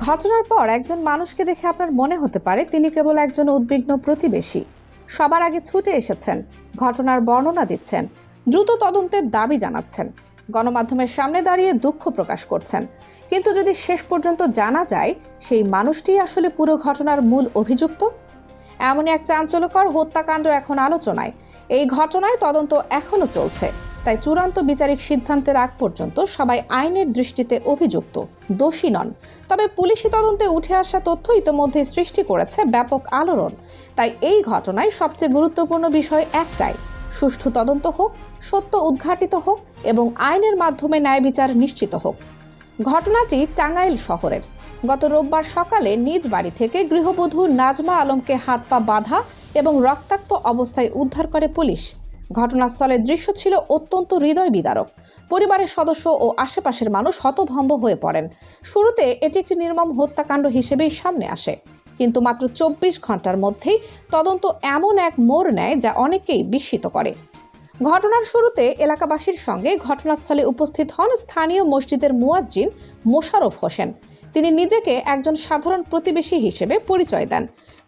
ঘটনার পর একজন মানুষকে দেখে আপনার মনে হতে পারে তিনি কেবল একজন উদ্বিগ্ন প্রতিবেশী। সবার আগে ছুটে এসেছেন, ঘটনার বর্ণনা দিচ্ছেন, দ্রুত তদন্তের দাবি জানাচ্ছেন, গণমাধ্যমের সামনে দাঁড়িয়ে দুঃখ প্রকাশ করছেন। কিন্তু যদি শেষ পর্যন্ত জানা যায় সেই মানুষটিই আসলে পুরো ঘটনার মূল অভিযুক্ত। এমনই এক চাঞ্চল্যকর হত্যাকাণ্ড এখন আলোচনায়। এই ঘটনায় তদন্ত এখনো চলছে, তাই চূড়ান্ত বিচারিক সিদ্ধান্তের আগ পর্যন্ত সবাই আইনের দৃষ্টিতে অভিযুক্ত, দোষী নন। তবে পুলিশি তদন্তে উঠে আসা তথ্য ইতোমধ্যে সৃষ্টি করেছে ব্যাপক আলোড়ন। তাই এই ঘটনায় সবচেয়ে গুরুত্বপূর্ণ বিষয় একটাই: সুষ্ঠু তদন্ত হোক, সত্য উদ্ঘাটিত হোক এবং আইনের মাধ্যমে ন্যায় বিচার নিশ্চিত হোক। ঘটনাটি টাঙ্গাইল শহরের। গত রোববার সকালে নিজ বাড়ি থেকে গৃহবধূ নাজমা আলমকে হাত পা বাঁধা এবং রক্তাক্ত অবস্থায় উদ্ধার করে পুলিশ। ঘটনাস্থলের দৃশ্য ছিল অত্যন্ত হৃদয় বিদারক। পরিবারের সদস্য ও আশেপাশের মানুষ হতভম্ব হয়ে পড়েন। শুরুতে এটি একটি নির্মম হত্যাকাণ্ড হিসেবেই সামনে আসে, কিন্তু মাত্র 24 ঘন্টার মধ্যেই তদন্ত এমন এক মোড় নেয় যা অনেককেই বিস্মিত করে। ঘটনার শুরুতে এলাকাবাসীর সঙ্গে ঘটনাস্থলে উপস্থিত হন স্থানীয় মসজিদের মুয়াজ্জিন মোশাররফ হোসেন। তিনি নিজেকে একজন সাধারণ প্রতিবেশী হিসেবে পরিচয় দেন।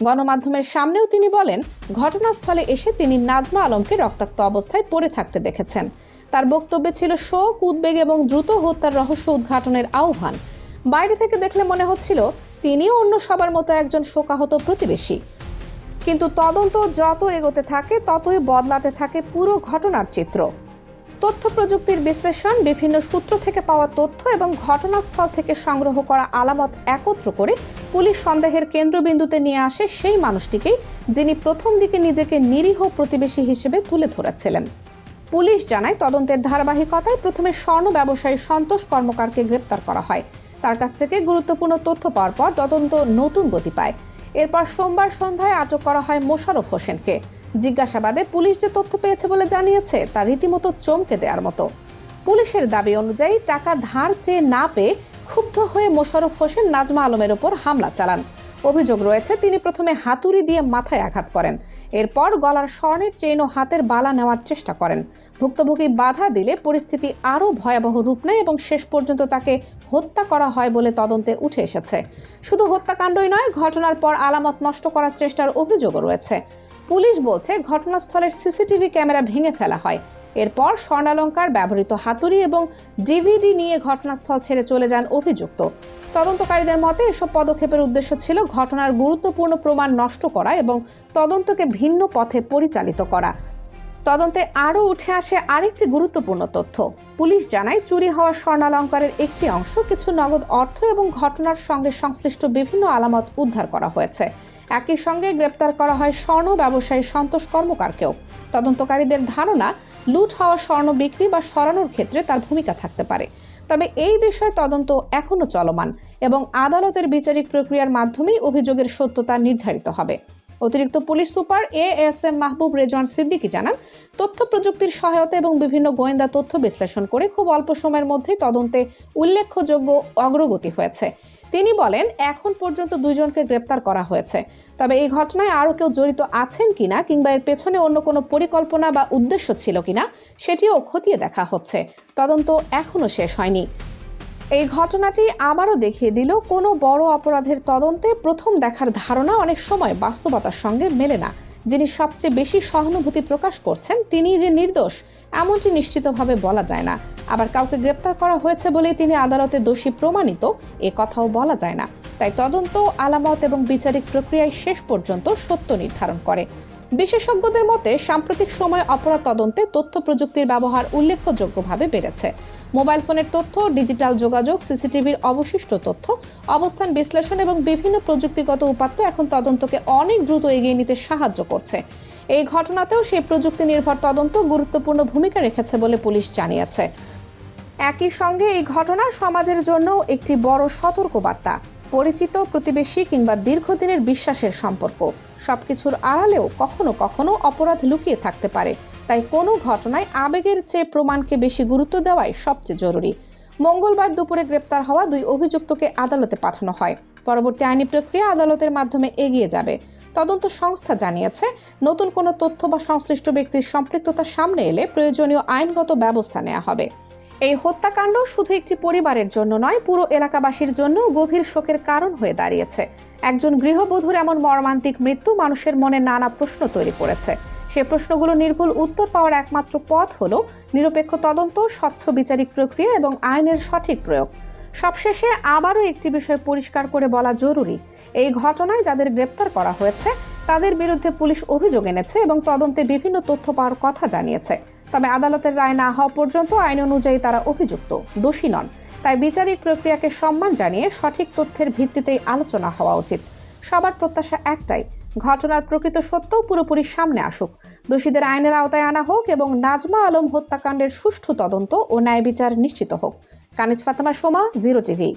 গণমাধ্যমের সামনেও তিনি বলেন, ঘটনাস্থলে এসে তিনি নাজমা আলমকে রক্তাক্ত অবস্থায় পড়ে থাকতে দেখেছেন। তার বক্তব্যে ছিল শোক, উদ্বেগ এবং দ্রুত হত্যার রহস্য উদ্ঘাটনের আহ্বান। বাইরে থেকে দেখলে মনে হচ্ছিল তিনিও অন্য সবার মতো একজন শোকাহত প্রতিবেশী। কিন্তু তদন্ত যত এগোতে থাকে ততই বদলাতে থাকে পুরো ঘটনার চিত্র। তথ্য প্রযুক্তির বিশ্লেষণ, বিভিন্ন সূত্র থেকে পাওয়া তথ্য এবং ঘটনাস্থল থেকে সংগ্রহ করা আলামত একত্র করে পুলিশ সন্দেহের কেন্দ্রবিন্দুতে নিয়ে আসে সেই মানুষটিকেই, যিনি প্রথম দিকে নিজেকে নিরীহ প্রতিবেশী হিসেবে তুলে ধরেছিলেন। পুলিশ জানায়, তদন্তের ধারাবাহিকতায় প্রথমে স্বর্ণ ব্যবসায়ী সন্তোষ কর্মকারকে গ্রেপ্তার করা হয়। তার কাছ থেকে গুরুত্বপূর্ণ তথ্য পাওয়ার পর তদন্ত নতুন গতি পায়। এরপর সোমবার সন্ধ্যায় আটক করা হয় মোশাররফ হোসেনকে। জিজ্ঞাসাবাদে পুলিশ যে তথ্য পেয়েছে বলে জানিয়েছে তা রীতিমতো চমকে দেওয়ার মতো। পুলিশের দাবি অনুযায়ী টাকা ধার চেয়ে না পেয়ে ক্ষুব্ধ হয়ে মোশাররফ হোসেন নাজমা আলমের ওপর হামলা চালান। অভিযোগ রয়েছে তিনি প্রথমে হাতুড়ি দিয়ে মাথায় আঘাত করেন, এরপর গলার স্বর্ণের চেইন ও হাতের বালা নেওয়ার চেষ্টা করেন। ভুক্তভোগী বাধা দিলে পরিস্থিতি আরও ভয়াবহ রূপ নেয় এবং শেষ পর্যন্ত তাকে হত্যা করা হয় বলে তদন্তে উঠে এসেছে। শুধু হত্যাকাণ্ডই নয়, ঘটনার পর আলামত নষ্ট করার চেষ্টার অভিযোগও রয়েছে। পুলিশ বলছে, ঘটনাস্থলের সিসিটিভি ক্যামেরা ভেঙে ফেলা হয়। এরপর স্বর্ণালংকার, ব্যবহৃত হাতুড়ি এবং ডিভিডি নিয়ে ঘটনাস্থল ছেড়ে চলে যান অভিযুক্ত। তদন্তকারীদের মতে এসব পদক্ষেপের উদ্দেশ্য ছিল ঘটনার গুরুত্বপূর্ণ প্রমাণ নষ্ট করা এবং তদন্তকে ভিন্ন পথে পরিচালিত করা। তদন্তে আরও উঠে আসে আরেকটি গুরুত্বপূর্ণ তথ্য। পুলিশ জানায়, চুরি হওয়া স্বর্ণালংকারের একটি অংশ, কিছু নগদ অর্থ এবং ঘটনার সঙ্গে সংশ্লিষ্ট বিভিন্ন আলামত উদ্ধার করা হয়েছে। একই সঙ্গে গ্রেপ্তার করা হয় স্বর্ণ ব্যবসায়ী সন্তোষ কর্মকারকেও। তদন্তকারীদের ধারণা, লুট হওয়া স্বর্ণ বিক্রি বা সরানোর ক্ষেত্রে তার ভূমিকা থাকতে পারে। তবে এই বিষয়ে তদন্ত এখনও চলমান এবং আদালতের বিচারিক প্রক্রিয়ার মাধ্যমেই অভিযোগের সত্যতা নির্ধারিত হবে। অতিরিক্ত পুলিশ সুপার ASM মাহবুব রেজওয়ান সিদ্দিকী জানান, তথ্য প্রযুক্তির সহায়তা এবং বিভিন্ন গোয়েন্দা তথ্য বিশ্লেষণ করে খুব অল্প সময়ের মধ্যেই তদন্তে উল্লেখযোগ্য অগ্রগতি হয়েছে। তিনি বলেন, এখন পর্যন্ত 2 জনকে গ্রেপ্তার করা হয়েছে। তবে এই ঘটনায় আরও কেউ জড়িত আছেন কিনা কিংবা এর পেছনে অন্য কোনো পরিকল্পনা বা উদ্দেশ্য ছিল কিনা সেটিও খতিয়ে দেখা হচ্ছে। তদন্ত এখনও শেষ হয়নি। এই ঘটনাটি আবারও দেখিয়ে দিল, কোনো বড় অপরাধের তদন্তে প্রথম দেখার ধারণা অনেক সময় বাস্তবতার সঙ্গে মেলে না। যিনি সবচেয়ে বেশি সহানুভূতি প্রকাশ করছেন তিনিই যে নির্দোষ, এমনটি নিশ্চিতভাবে বলা যায় না। আবার কাউকে গ্রেপ্তার করা হয়েছে বলেই তিনি আদালতে দোষী প্রমাণিত, এ কথাও বলা যায় না। তাই তদন্ত, আলামত এবং বিচারিক প্রক্রিয়ায় শেষ পর্যন্ত সত্য নির্ধারণ করে। বিশেষজ্ঞদের মতে, সাম্প্রতিক সময়ে অপরাধ তদন্তে তথ্য প্রযুক্তির ব্যবহার উল্লেখযোগ্যভাবে বেড়েছে। মোবাইল ফোনের তথ্য, ডিজিটাল যোগাযোগ, সিসিটিভির অবশিষ্ট তথ্য, অবস্থান বিশ্লেষণ এবং বিভিন্ন প্রযুক্তিগত উপাত্ত এখন তদন্তকে অনেক দ্রুত এগিয়ে নিতে সাহায্য করছে। এই ঘটনাতেও সেই প্রযুক্তি নির্ভর তদন্ত গুরুত্বপূর্ণ ভূমিকা রেখেছে বলে পুলিশ জানিয়েছে। একই সঙ্গে এই ঘটনা সমাজের জন্য একটি বড় সতর্কবার্তা। পরিচিত, প্রতিবেশী কিংবা দীর্ঘদিনের বিশ্বাসের সম্পর্ক, সবকিছুর আড়ালেও কখনো কখনো অপরাধ লুকিয়ে থাকতে পারে। তাই কোনো ঘটনায় আবেগের চেয়ে প্রমাণকে বেশি গুরুত্ব দেওয়াই সবচেয়ে জরুরি। মঙ্গলবার দুপুরে গ্রেপ্তার হওয়া 2 অভিযুক্তকে আদালতে পাঠানো হয়। পরবর্তী আইনি প্রক্রিয়া আদালতের মাধ্যমে এগিয়ে যাবে। তদন্ত সংস্থা জানিয়েছে, নতুন কোনো তথ্য বা সংশ্লিষ্ট ব্যক্তির সম্পৃক্ততা সামনে এলে প্রয়োজনীয় আইনগত ব্যবস্থা নেওয়া হবে। এই হত্যাকাণ্ড শুধু একটি পরিবারের জন্য নয়, পুরো এলাকাবাসীর জন্য গভীর শোকের কারণ হয়ে দাঁড়িয়েছে। একজন গৃহবধূর এমন মর্মান্তিক মৃত্যু মানুষের মনে নানা প্রশ্ন তৈরি করেছে। সে প্রশ্নগুলো নির্ভুল উত্তর পাওয়ার একমাত্র পথ হলো নিরপেক্ষ তদন্ত, স্বচ্ছ বিচারিক প্রক্রিয়া এবং আইনের সঠিক প্রয়োগ। সবশেষে আবারও একটি বিষয় পরিষ্কার করে বলা জরুরি, এই ঘটনায় যাদের গ্রেপ্তার করা হয়েছে তাদের বিরুদ্ধে পুলিশ অভিযোগ এনেছে এবং তদন্তে বিভিন্ন তথ্য পাওয়ার কথা জানিয়েছে। তবে আদালতের রায় না হওয়া পর্যন্ত আইন অনুযায়ী তারা অভিযুক্ত, দোষী নন। তাই বিচারিক প্রক্রিয়াকে সম্মান জানিয়ে সঠিক তথ্যের ভিত্তিতেই আলোচনা হওয়া উচিত। সবার প্রত্যাশা একটাই, ঘটনার প্রকৃত সত্য পুরোপুরি সামনে আসুক, দোষীদের আইনের আওতায় আনা হোক এবং নাজমা আলম হত্যাকাণ্ডের সুষ্ঠু তদন্ত ও ন্যায় বিচার নিশ্চিত হোক। কানিজ ফাতেমা, সোমা, 0 টিভি।